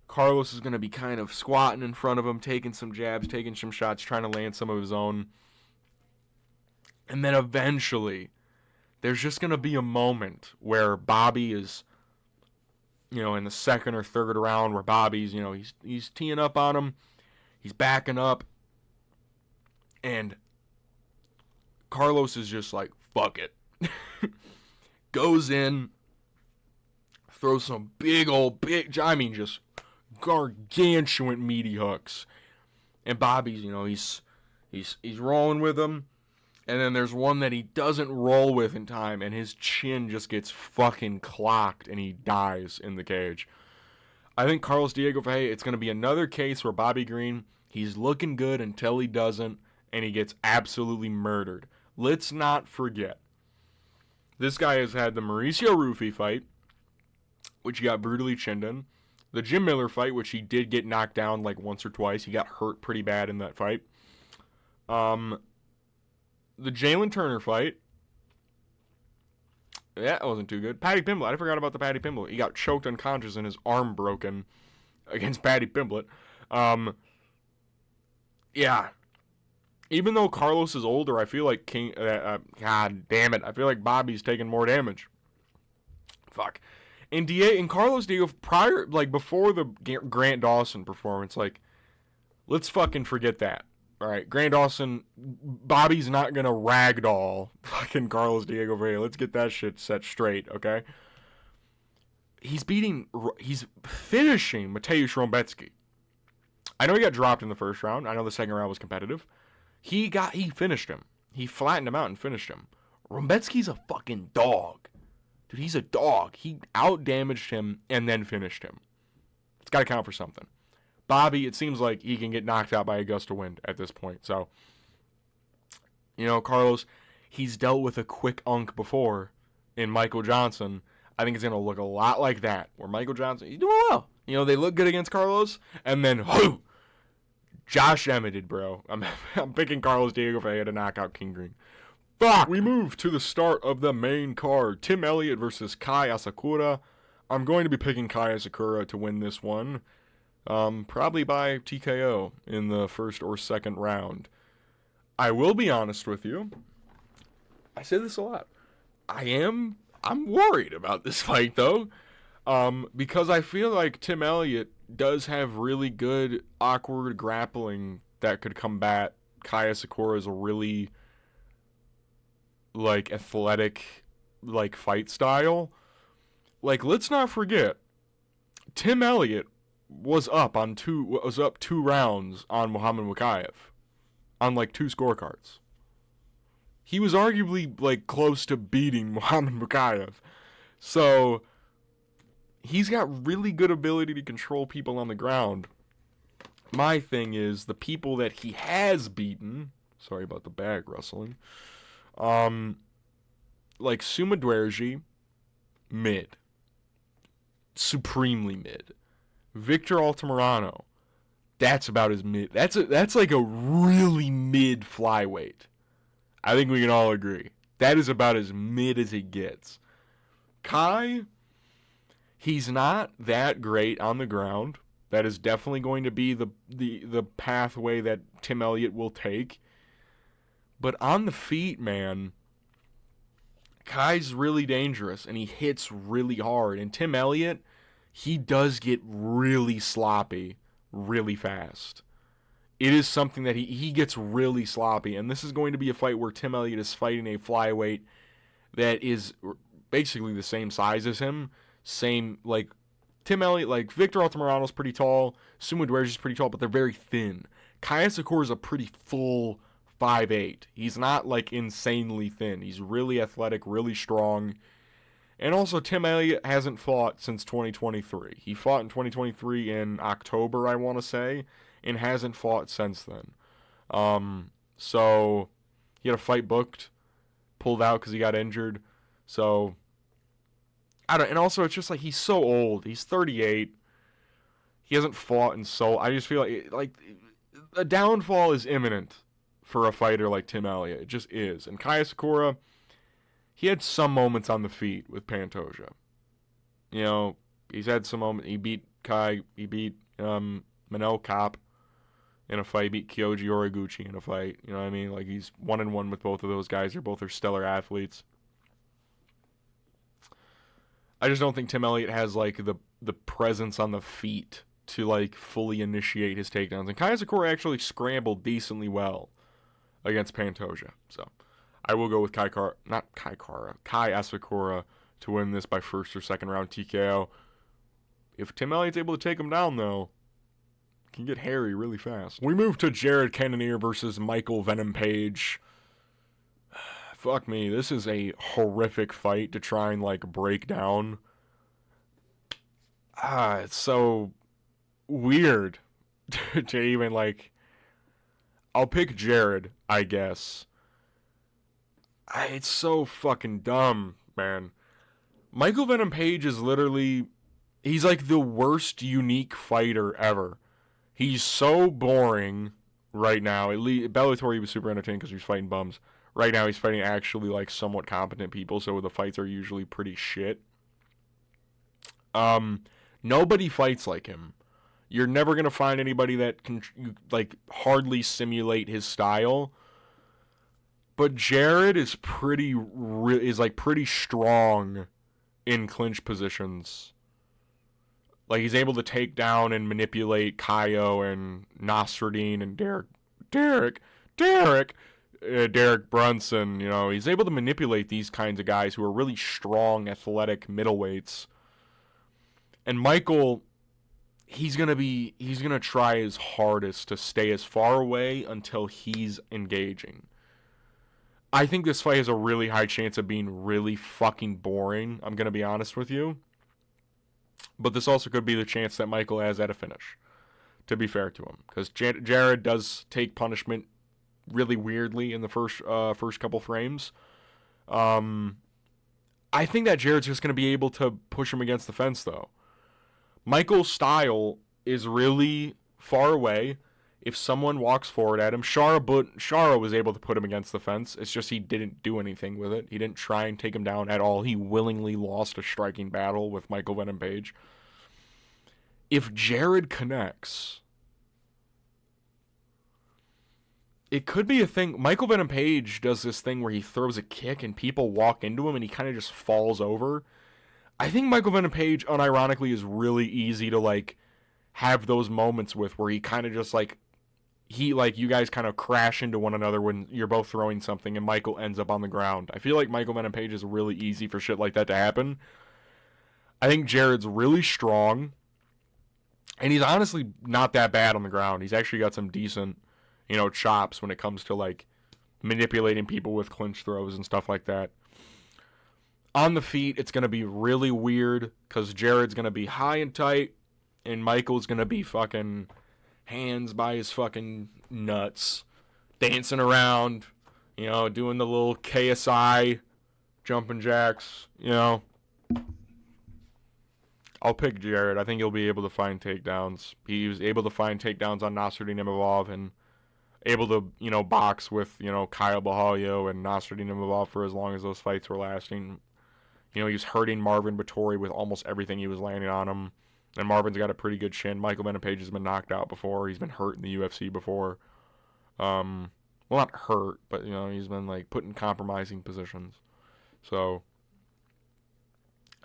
Carlos is going to be kind of squatting in front of him, taking some jabs, taking some shots, trying to land some of his own. And then eventually, there's just going to be a moment where Bobby is, in the second or third round, where Bobby's, he's teeing up on him. He's backing up. And Carlos is just like, fuck it. Goes in, throws some just gargantuan meaty hooks. And Bobby's, he's rolling with him. And then there's one that he doesn't roll with in time, and his chin just gets fucking clocked, and he dies in the cage. I think Carlos Diego Ferreira, it's going to be another case where Bobby Green, he's looking good until he doesn't, and he gets absolutely murdered. Let's not forget, this guy has had the Mauricio Rufy fight, which he got brutally chinned in. The Jim Miller fight, which he did get knocked down like once or twice. He got hurt pretty bad in that fight. The Jalen Turner fight. That wasn't too good. Paddy Pimblett. I forgot about the Paddy Pimblett. He got choked unconscious and his arm broken against Paddy Pimblett. Yeah. Even though Carlos is older, I feel like God damn it. I feel like Bobby's taking more damage. Fuck. And Carlos Diego, before the Grant Dawson performance, let's fucking forget that. All right, Grant Dawson, Bobby's not going to ragdoll fucking Carlos Diego Ferreira. Let's get that shit set straight, okay? He's finishing Mateusz Rebecki. I know he got dropped in the first round. I know the second round was competitive. He finished him. He flattened him out and finished him. Rebecki's a fucking dog. Dude, he's a dog. He out-damaged him and then finished him. It's got to count for something. Bobby, it seems like he can get knocked out by a gust of wind at this point. So, Carlos, he's dealt with a quick unk before in Michael Johnson. I think it's going to look a lot like that, where Michael Johnson, he's doing well. They look good against Carlos, and then, Josh Emmett, bro. I'm picking Carlos Diego Ferreira to knock out King Green. Fuck! We move to the start of the main card. Tim Elliott versus Kai Asakura. I'm going to be picking Kai Asakura to win this one. Probably by TKO in the first or second round. I will be honest with you. I say this a lot. I'm worried about this fight, though. Because I feel like Tim Elliott does have really good, awkward grappling that could combat Kai Asakura's really, athletic, fight style. Let's not forget, Tim Elliott was up 2 rounds on Muhammad Mokaev on 2 scorecards. He was arguably close to beating Muhammad Mokaev. So he's got really good ability to control people on the ground. My thing is the people that he has beaten, sorry about the bag rustling, Suma Dwergy, mid. Supremely mid. Victor Altamirano, that's about as mid. That's a really mid flyweight. I think we can all agree. That is about as mid as it gets. Kai, he's not that great on the ground. That is definitely going to be the pathway that Tim Elliott will take. But on the feet, man, Kai's really dangerous, and he hits really hard. And Tim Elliott, he does get really sloppy really fast. It is something that he gets really sloppy. And this is going to be a fight where Tim Elliott is fighting a flyweight that is basically the same size as him. Tim Elliott, Victor Altamirano's pretty tall. Suma Dwergy's pretty tall, but they're very thin. Kai Asakura is a pretty full 5'8". He's not, insanely thin. He's really athletic, really strong. And also, Tim Elliott hasn't fought since 2023. He fought in 2023 in October, I want to say, and hasn't fought since then. So he had a fight booked, pulled out because he got injured. So, and also it's just he's so old. He's 38. He hasn't fought in I just feel like a downfall is imminent for a fighter like Tim Elliott. It just is. And Kai Asakura, he had some moments on the feet with Pantoja. He's had some moments. He beat Kai. He beat Manel Kape in a fight. He beat Kyoji Horiguchi in a fight. You know what I mean? He's 1-1 with both of those guys. They're both stellar athletes. I just don't think Tim Elliott has the presence on the feet to fully initiate his takedowns. And Kai Asakura actually scrambled decently well against Pantoja. So I will go with Kai Asakura to win this by first or second round TKO. If Tim Elliott's able to take him down, though, it can get hairy really fast. We move to Jared Cannonier versus Michael Venom Page. Fuck me, this is a horrific fight to try and, like, break down. It's so weird to even, like... I'll pick Jared, I guess. It's so fucking dumb, man. Michael Venom Page is literally... He's like the worst unique fighter ever. He's so boring right now. At least Bellator, he was super entertaining because he was fighting bums. Right now, he's fighting actually like somewhat competent people, so the fights are usually pretty shit. Nobody fights like him. You're never gonna find anybody that can like hardly simulate his style. But Jared is pretty strong in clinch positions. Like, he's able to take down and manipulate Kaio and Nasruddin and Derek Brunson. You know, he's able to manipulate these kinds of guys who are really strong, athletic middleweights. And Michael, he's gonna try his hardest to stay as far away until he's engaging. I think this fight has a really high chance of being really fucking boring. I'm gonna be honest with you. But this also could be the chance that Michael has at a finish, to be fair to him. Because Jared does take punishment really weirdly in the first couple frames. I think that Jared's just going to be able to push him against the fence, though. Michael's style is really far away. If someone walks forward at him, Shara was able to put him against the fence. It's just he didn't do anything with it. He didn't try and take him down at all. He willingly lost a striking battle with Michael Venom Page. If Jared connects, it could be a thing. Michael Venom Page does this thing where he throws a kick and people walk into him and he kind of just falls over. I think Michael Venom Page, unironically, is really easy to, like, have those moments with where he kind of just, like, you guys kind of crash into one another when you're both throwing something and Michael ends up on the ground. I feel like Michael Venom Page is really easy for shit like that to happen. I think Jared's really strong, and he's honestly not that bad on the ground. He's actually got some decent, chops when it comes to, like, manipulating people with clinch throws and stuff like that. On the feet, it's going to be really weird because Jared's going to be high and tight, and Michael's going to be fucking hands by his fucking nuts, dancing around, doing the little KSI jumping jacks, I'll pick Jared. I think he'll be able to find takedowns. He was able to find takedowns on Nasruddin Imavov and able to, box with, Kyle Bahalio and Nasruddin Imavov for as long as those fights were lasting. He was hurting Marvin Vettori with almost everything he was landing on him. And Marvin's got a pretty good shin. Michael Venom Page has been knocked out before. He's been hurt in the UFC before. Well, not hurt, but, he's been, like, put in compromising positions. So,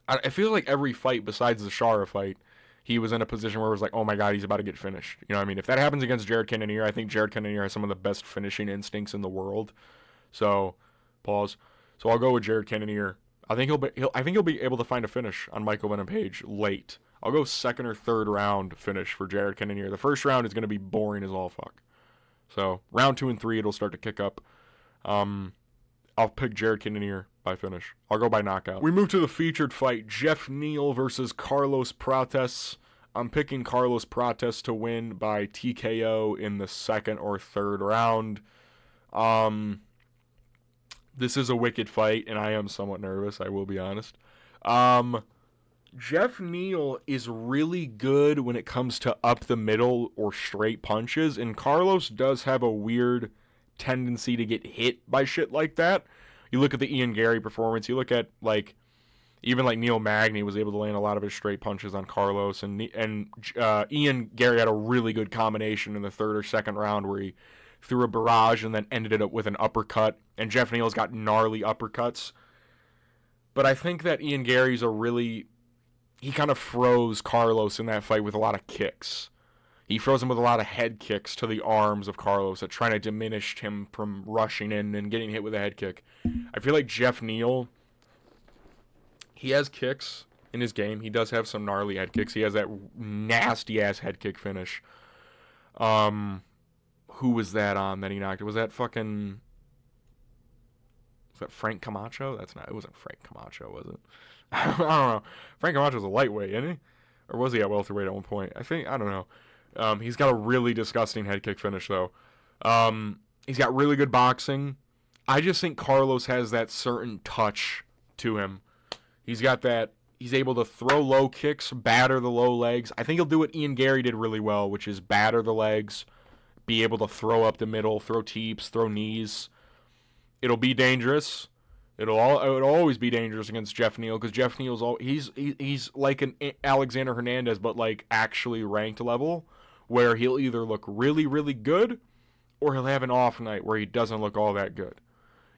I feel like every fight besides the Shara fight, he was in a position where it was like, oh my god, he's about to get finished. You know what I mean? If that happens against Jared Cannonier, I think Jared Cannonier has some of the best finishing instincts in the world. So, pause. So I'll go with Jared Cannonier. I think he'll be able to find a finish on Michael Venom Page late. I'll go second or third round finish for Jared Cannonier. The first round is going to be boring as all fuck. So, round 2 and 3, it'll start to kick up. I'll pick Jared Cannonier by finish. I'll go by knockout. We move to the featured fight, Geoff Neal versus Carlos Prates. I'm picking Carlos Prates to win by TKO in the second or third round. This is a wicked fight, and I am somewhat nervous, I will be honest. Geoff Neal is really good when it comes to up the middle or straight punches, and Carlos does have a weird tendency to get hit by shit like that. You look at the Ian Gary performance, you look at, like, even like Neil Magny was able to land a lot of his straight punches on Carlos, and Ian Gary had a really good combination in the third or second round where he threw a barrage and then ended it up with an uppercut, and Geoff Neal's got gnarly uppercuts. But I think that Ian Gary's he kind of froze Carlos in that fight with a lot of kicks. He froze him with a lot of head kicks to the arms of Carlos that trying to diminish him from rushing in and getting hit with a head kick. I feel like Geoff Neal He has kicks in his game. He does have some gnarly head kicks. He has that nasty-ass head kick finish. Who was that on that he knocked? Was that fucking... Was that Frank Camacho? That's not... It wasn't Frank Camacho, was it? I don't know. Frank Camacho's a lightweight, isn't he? Or was he at welterweight at one point? I don't know. He's got a really disgusting head kick finish, though. He's got really good boxing. I just think Carlos has that certain touch to him. He's got that... He's able to throw low kicks, batter the low legs. I think he'll do what Ian Gary did really well, which is batter the legs, be able to throw up the middle, throw teeps, throw knees. It'll be dangerous. It'll always be dangerous against Jeff Neal, because Jeff Neal's he's like an Alexander Hernandez, but like actually ranked level, where he'll either look really, really good, or he'll have an off night where he doesn't look all that good.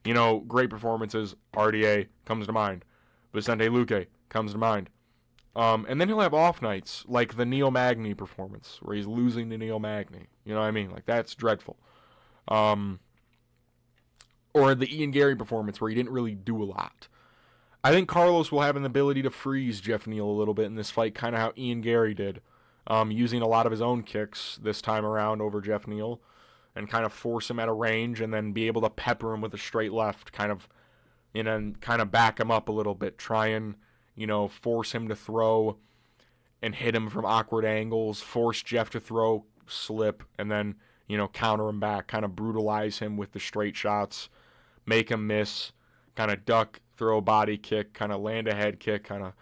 You know, great performances, RDA comes to mind. Vicente Luque comes to mind. And then he'll have off nights, like the Neil Magny performance, where he's losing to Neil Magny. You know what I mean? Like, that's dreadful. Or the Ian Gary performance, where he didn't really do a lot. I think Carlos will have an ability to freeze Jeff Neal a little bit in this fight, kind of how Ian Gary did, using a lot of his own kicks this time around over Jeff Neal, and kind of force him at a range, and then be able to pepper him with a straight left, kind of back him up a little bit, try and, force him to throw and hit him from awkward angles, force Jeff to throw, slip, and then, counter him back, kind of brutalize him with the straight shots, make him miss, kind of duck, throw a body kick, kind of land a head kick, kind of,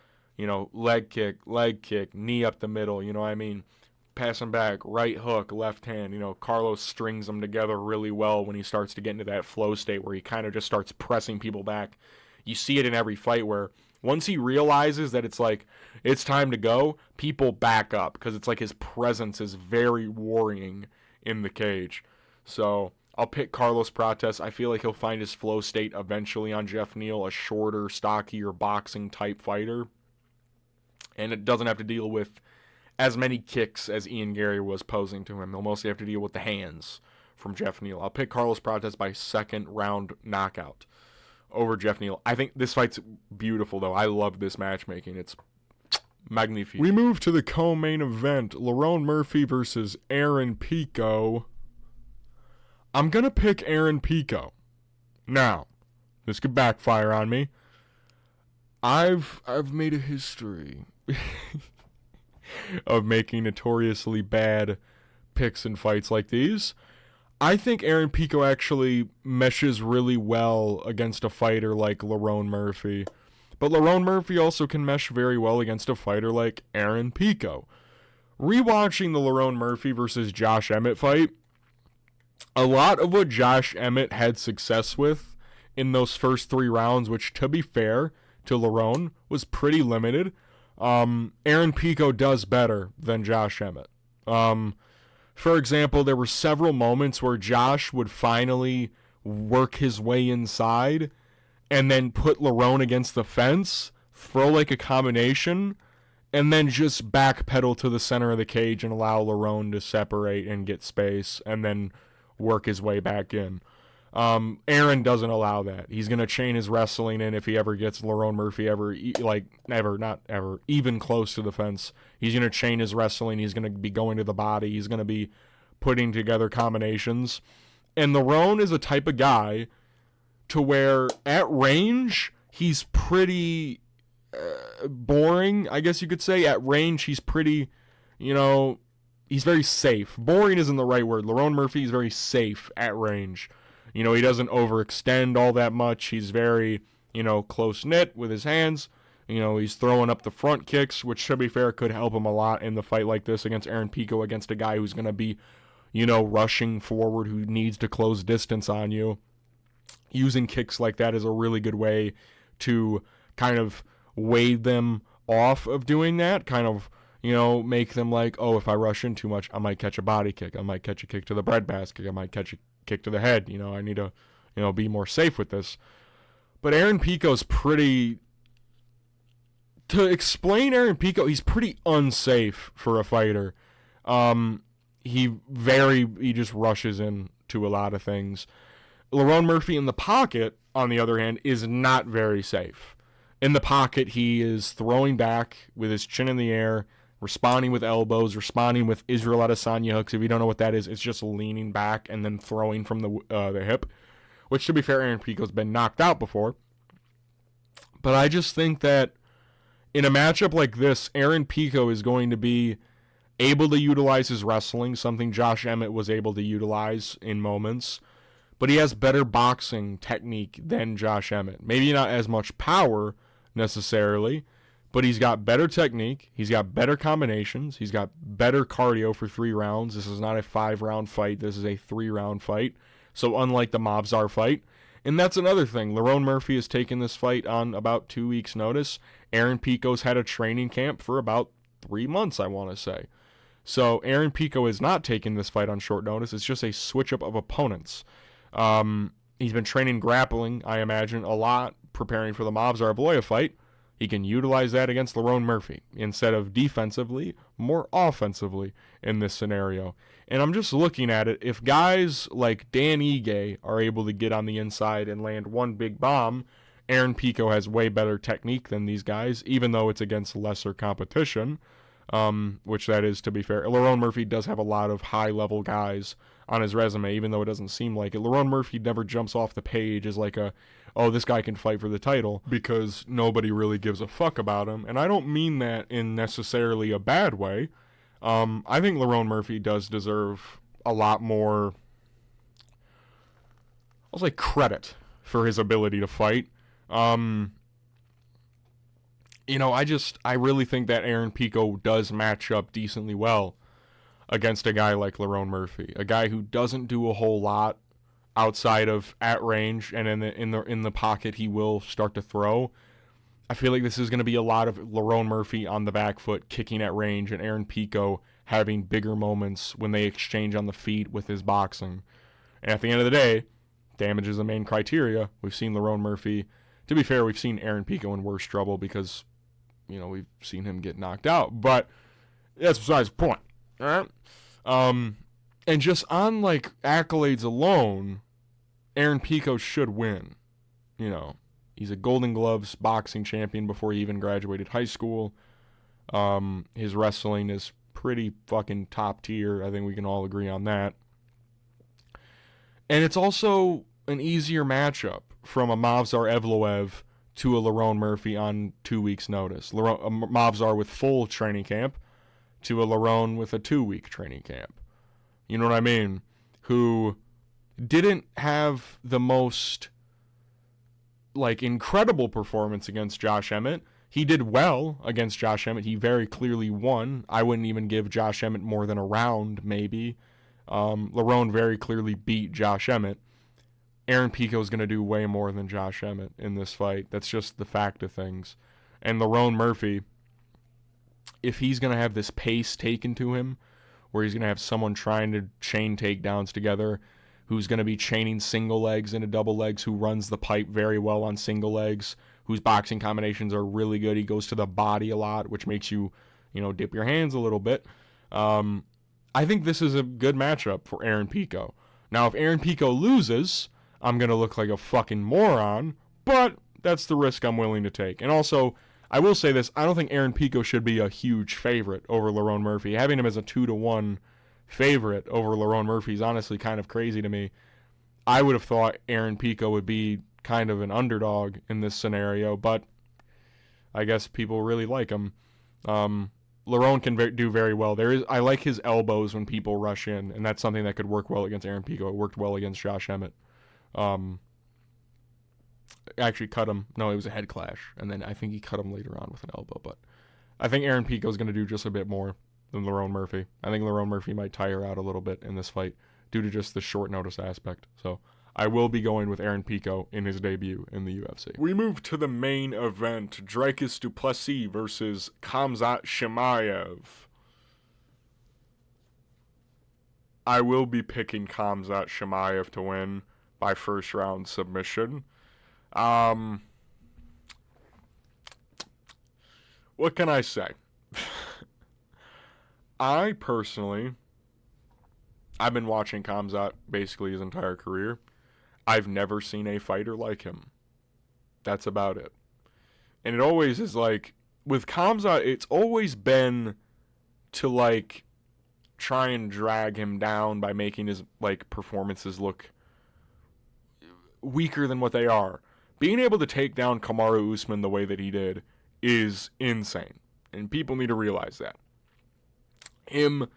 leg kick, knee up the middle, you know what I mean? Pass him back, right hook, left hand. Carlos strings them together really well when he starts to get into that flow state where he kind of just starts pressing people back. You see it in every fight where once he realizes that it's time to go, people back up, because it's like his presence is very worrying in the cage. So I'll pick Carlos Prates. I feel like he'll find his flow state eventually on Jeff Neal, a shorter, stockier boxing type fighter. And it doesn't have to deal with as many kicks as Ian Gary was posing to him. He'll mostly have to deal with the hands from Jeff Neal. I'll pick Carlos Prates by second round knockout over Jeff Neal. I think this fight's beautiful, though. I love this matchmaking. It's magnifique. We move to the co-main event. Lerone Murphy versus Aaron Pico. I'm going to pick Aaron Pico. Now, this could backfire on me. I've made a history of making notoriously bad picks in fights like these. I think Aaron Pico actually meshes really well against a fighter like Lerone Murphy. But Lerone Murphy also can mesh very well against a fighter like Aaron Pico. Rewatching the Lerone Murphy versus Josh Emmett fight, a lot of what Josh Emmett had success with in those first 3 rounds, which, to be fair to Lerone, was pretty limited, Aaron Pico does better than Josh Emmett. For example, there were several moments where Josh would finally work his way inside and then put Lerone against the fence, throw like a combination, and then just backpedal to the center of the cage and allow Lerone to separate and get space and then work his way back in. Aaron doesn't allow that. He's going to chain his wrestling in if he ever gets Lerone Murphy even close to the fence. He's going to chain his wrestling. He's going to be going to the body. He's going to be putting together combinations. And Lerone is a type of guy to where at range, he's pretty boring, I guess you could say. At range, he's pretty, he's very safe. Boring isn't the right word. Lerone Murphy is very safe at range. He doesn't overextend all that much. He's very, close-knit with his hands. He's throwing up the front kicks, which, to be fair, could help him a lot in the fight like this against Aaron Pico, against a guy who's going to be, rushing forward, who needs to close distance on you. Using kicks like that is a really good way to kind of wave them off of doing that, kind of, make them like, oh, if I rush in too much, I might catch a body kick. I might catch a kick to the breadbasket. I might catch a kick to the head. I need to, be more safe with this. But Aaron Pico's pretty... To explain Aaron Pico, he's pretty unsafe for a fighter. He just rushes into a lot of things. Lerone Murphy in the pocket, on the other hand, is not very safe. In the pocket, he is throwing back with his chin in the air, responding with elbows, responding with Israel Adesanya hooks. If you don't know what that is, it's just leaning back and then throwing from the hip, which, to be fair, Aaron Pico's been knocked out before. But I just think that in a matchup like this, Aaron Pico is going to be able to utilize his wrestling, something Josh Emmett was able to utilize in moments. But he has better boxing technique than Josh Emmett. Maybe not as much power necessarily, but he's got better technique. He's got better combinations. He's got better cardio for 3 rounds. This is not a 5-round fight. This is a 3-round fight. So unlike the Movsar fight. And that's another thing. Lerone Murphy has taken this fight on about 2 weeks' notice. Aaron Pico's had a training camp for about 3 months, I want to say. So Aaron Pico is not taking this fight on short notice. It's just a switch-up of opponents. He's been training grappling, I imagine, a lot, preparing for the Movsar Evloev fight. He can utilize that against Lerone Murphy instead of defensively, more offensively in this scenario. And I'm just looking at it. If guys like Dan Ige are able to get on the inside and land one big bomb, Aaron Pico has way better technique than these guys, even though it's against lesser competition, which that is, to be fair. Lerone Murphy does have a lot of high-level guys on his resume, even though it doesn't seem like it. Lerone Murphy never jumps off the page as like oh, this guy can fight for the title, because nobody really gives a fuck about him. And I don't mean that in necessarily a bad way. I think Lerone Murphy does deserve a lot more, I'll say, credit for his ability to fight. I really think that Aaron Pico does match up decently well against a guy like Lerone Murphy, a guy who doesn't do a whole lot outside of at range, and in the pocket he will start to throw. I feel like this is going to be a lot of Lerone Murphy on the back foot, kicking at range, and Aaron Pico having bigger moments when they exchange on the feet with his boxing. And at the end of the day, damage is the main criteria. We've seen Lerone Murphy. To be fair, we've seen Aaron Pico in worse trouble because, we've seen him get knocked out. But that's besides the point. All right? And just on, accolades alone, Aaron Pico should win. He's a Golden Gloves boxing champion before he even graduated high school. His wrestling is pretty fucking top tier. I think we can all agree on that. And it's also an easier matchup from a Movsar Evloev to a Lerone Murphy on 2 weeks' notice. A Movsar with full training camp to a Lerone with a 2-week training camp. You know what I mean? Who didn't have the most incredible performance against Josh Emmett. He did well against Josh Emmett. He very clearly won. I wouldn't even give Josh Emmett more than a round, maybe. Lerone very clearly beat Josh Emmett. Aaron Pico is going to do way more than Josh Emmett in this fight. That's just the fact of things. And Lerone Murphy, if he's going to have this pace taken to him, where he's going to have someone trying to chain takedowns together, who's going to be chaining single legs into double legs, who runs the pipe very well on single legs, whose boxing combinations are really good. He goes to the body a lot, which makes you, dip your hands a little bit. I think this is a good matchup for Aaron Pico. Now, if Aaron Pico loses, I'm going to look like a fucking moron, but that's the risk I'm willing to take. And also, I will say this, I don't think Aaron Pico should be a huge favorite over Lerone Murphy. Having him as a 2-1 favorite over Lerone Murphy is honestly kind of crazy to me. I would have thought Aaron Pico would be kind of an underdog in this scenario, but I guess people really like him. Lerone can do very well. I like his elbows when people rush in, and that's something that could work well against Aaron Pico. It worked well against Josh Emmett. Actually cut him. No, it was a head clash, and then I think he cut him later on with an elbow. But I think Aaron Pico is going to do just a bit more than Lerone Murphy. I think Lerone Murphy might tire out a little bit in this fight due to just the short notice aspect. So I will be going with Aaron Pico in his debut in the UFC. We move to the main event, Dricus du Plessis versus Khamzat Chimaev. I will be picking Khamzat Chimaev to win by first round submission. What can I say? I personally, I've been watching Khamzat basically his entire career. I've never seen a fighter like him. That's about it. And it always is like, with Khamzat, it's always been to like try and drag him down by making his like performances look weaker than what they are. Being able to take down Kamaru Usman the way that he did is insane. And people need to realize that. Him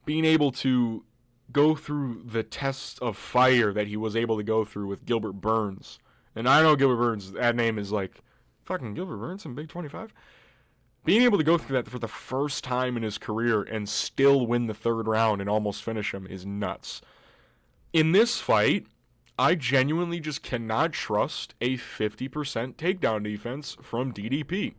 being able to go through the tests of fire that he was able to go through with Gilbert Burns. And I know Gilbert Burns, that name is like, fucking Gilbert Burns in Big 25? Being able to go through that for the first time in his career and still win the third round and almost finish him is nuts. In this fight, I genuinely just cannot trust a 50% takedown defense from DDP.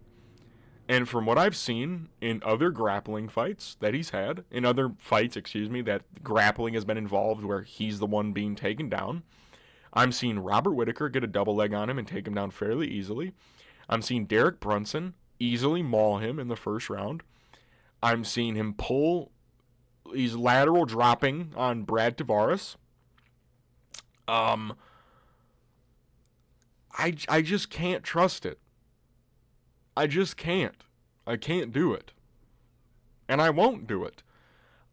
And from what I've seen in other grappling fights that he's had, in other fights, that grappling has been involved where he's the one being taken down, I'm seeing Robert Whittaker get a double leg on him and take him down fairly easily. I'm seeing Derek Brunson easily maul him in the first round. I'm seeing him pull, he's lateral dropping on Brad Tavares. I just can't trust it. I just can't. I can't do it. And I won't do it.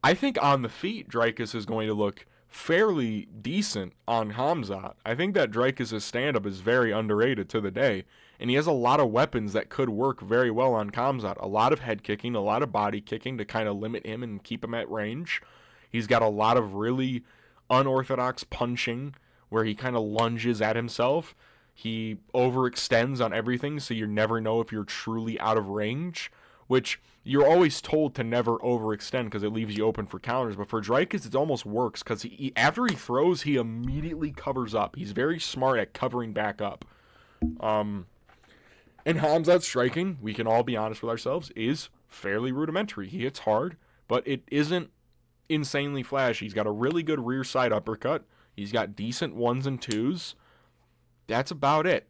I think on the feet, Dricus is going to look fairly decent on Khamzat. I think that Dricus' stand-up is very underrated to the day. And he has a lot of weapons that could work very well on Khamzat. A lot of head kicking, a lot of body kicking to kind of limit him and keep him at range. He's got a lot of really unorthodox punching where he kind of lunges at himself. He overextends on everything, so you never know if you're truly out of range, which you're always told to never overextend because it leaves you open for counters. But for Dricus, it almost works because after he throws, he immediately covers up. He's very smart at covering back up. And Khamzat's striking, we can all be honest with ourselves, is fairly rudimentary. He hits hard, but it isn't insanely flashy. He's got a really good rear side uppercut. He's got decent ones and twos. That's about it.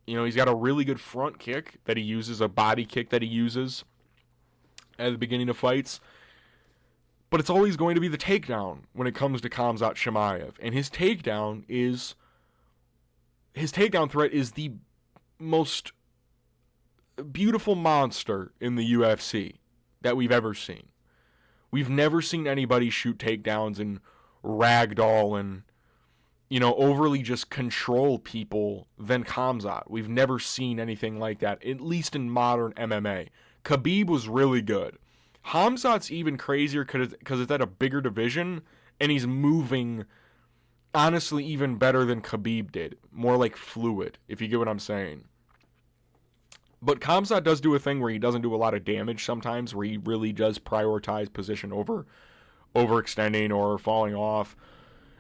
You know, he's got a really good front kick that he uses, a body kick that he uses at the beginning of fights. But it's always going to be the takedown when it comes to Khamzat Chimaev. And his takedown threat is the most beautiful monster in the UFC that we've ever seen. We've never seen anybody shoot takedowns and ragdoll and, you know, overly just control people than Khamzat. We've never seen anything like that, at least in modern MMA. Khabib was really good. Khamzat's even crazier because it's at a bigger division, and he's moving, honestly, even better than Khabib did. More like fluid, if you get what I'm saying. But Khamzat does do a thing where he doesn't do a lot of damage sometimes, where he really does prioritize position over overextending or falling off.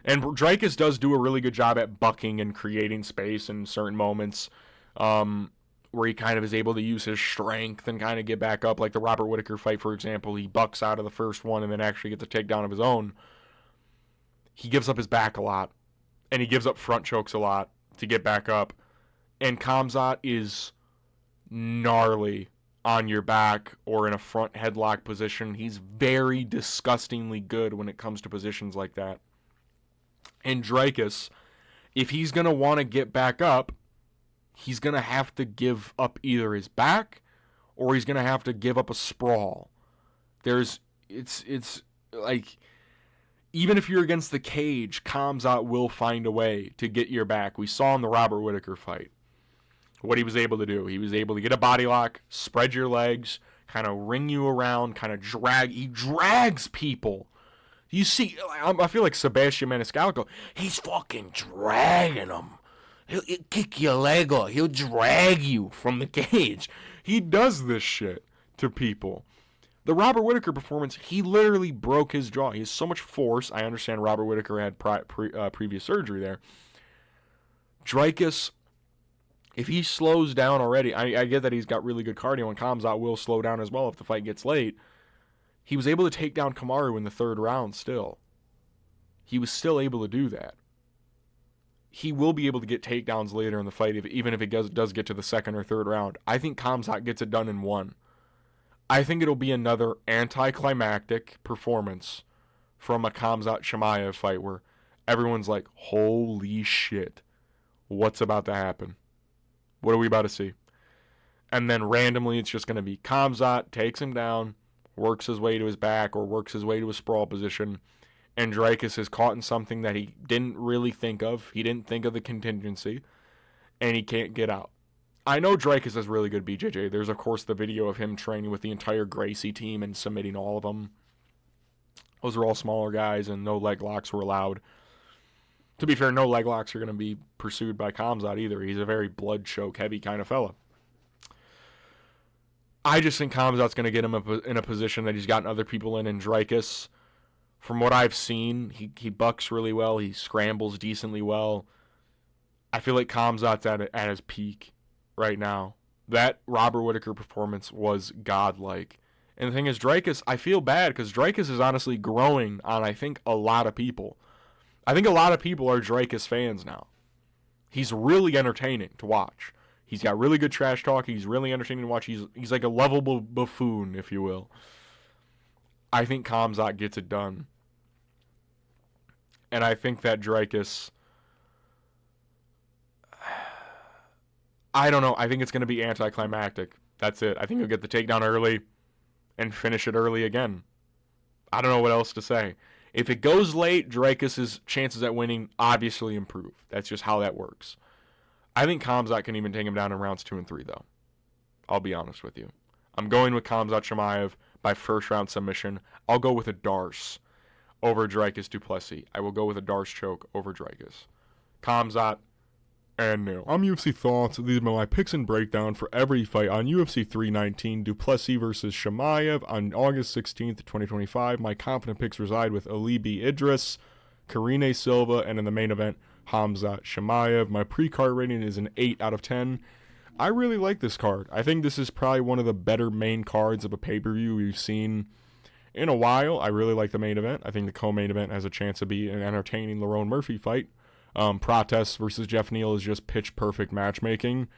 And Dricus does do a really good job at bucking and creating space in certain moments where he kind of is able to use his strength and kind of get back up. Like the Robert Whittaker fight, for example, he bucks out of the first one and then actually gets a takedown of his own. He gives up his back a lot, and he gives up front chokes a lot to get back up. And Khamzat is gnarly on your back or in a front headlock position. He's very disgustingly good when it comes to positions like that. And Dricus, if he's going to want to get back up, he's going to have to give up either his back or he's going to have to give up a sprawl. It's like, even if you're against the cage, Khamzat will find a way to get your back. We saw in the Robert Whittaker fight what he was able to do. He was able to get a body lock, spread your legs, kind of ring you around, kind of drag. He drags people. You see, I feel like Sebastian Maniscalco. He's fucking dragging them. He'll kick your leg off. He'll drag you from the cage. He does this shit to people. The Robert Whittaker performance, he literally broke his jaw. He has so much force. I understand Robert Whittaker had previous surgery there. Dricus, if he slows down already, I get that he's got really good cardio, and Khamzat will slow down as well if the fight gets late. He was able to take down Kamaru in the third round still. He was still able to do that. He will be able to get takedowns later in the fight, even if it does get to the second or third round. I think Khamzat gets it done in one. I think it'll be another anticlimactic performance from a Khamzat Chimaev fight where everyone's like, holy shit, what's about to happen? What are we about to see? And then randomly it's just going to be Khamzat takes him down, works his way to his back or works his way to a sprawl position, and Dricus is caught in something that he didn't really think of. He didn't think of the contingency, and he can't get out. I know Dricus is really good BJJ. There's, of course, the video of him training with the entire Gracie team and submitting all of them. Those are all smaller guys, and no leg locks were allowed. To be fair, no leg locks are going to be pursued by Khamzat either. He's a very blood choke heavy kind of fella. I just think Khamzat's going to get him in a position that he's gotten other people in Dricus, from what I've seen, he bucks really well. He scrambles decently well. I feel like Khamzat's at his peak right now. That Robert Whittaker performance was godlike. And the thing is, Dricus, I feel bad because Dricus is honestly growing on, I think, a lot of people. I think a lot of people are Dricus fans now. He's really entertaining to watch. He's got really good trash talk. He's really entertaining to watch. He's like a lovable buffoon, if you will. I think Khamzat gets it done. And I think that Dricus, I don't know. I think it's going to be anticlimactic. That's it. I think he'll get the takedown early and finish it early again. I don't know what else to say. If it goes late, Dricus' chances at winning obviously improve. That's just how that works. I think Khamzat can even take him down in rounds 2 and 3, though. I'll be honest with you. I'm going with Khamzat Chimaev by first round submission. I'll go with a Darce over Dricus du Plessis. I will go with a Darce choke over Dricus. Khamzat and Nil. I'm UFC Thoughts. These are my picks and breakdown for every fight on UFC 319. Du Plessis versus Chimaev on August 16th, 2025. My confident picks reside with Alibi Idiris, Karine Silva, and in the main event, Khamzat Chimaev. My pre-card rating is an 8 out of 10. I really like this card. I think this is probably one of the better main cards of a pay-per-view we've seen in a while. I really like the main event. I think the co-main event has a chance to be an entertaining Lerone Murphy fight. Protest versus Jeff Neal is just pitch-perfect matchmaking.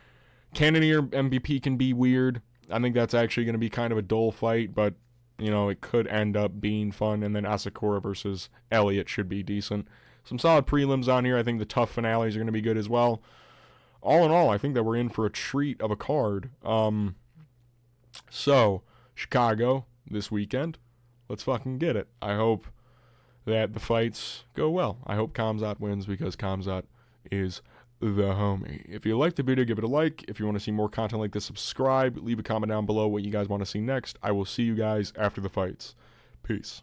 Cannonier MVP can be weird. I think that's actually going to be kind of a dull fight, but, you know, it could end up being fun. And then Asakura versus Elliott should be decent. Some solid prelims on here. I think the tough finales are going to be good as well. All in all, I think that we're in for a treat of a card. So, Chicago this weekend. Let's fucking get it. I hope that the fights go well. I hope Khamzat wins because Khamzat is the homie. If you liked the video, give it a like. If you want to see more content like this, subscribe. Leave a comment down below what you guys want to see next. I will see you guys after the fights. Peace.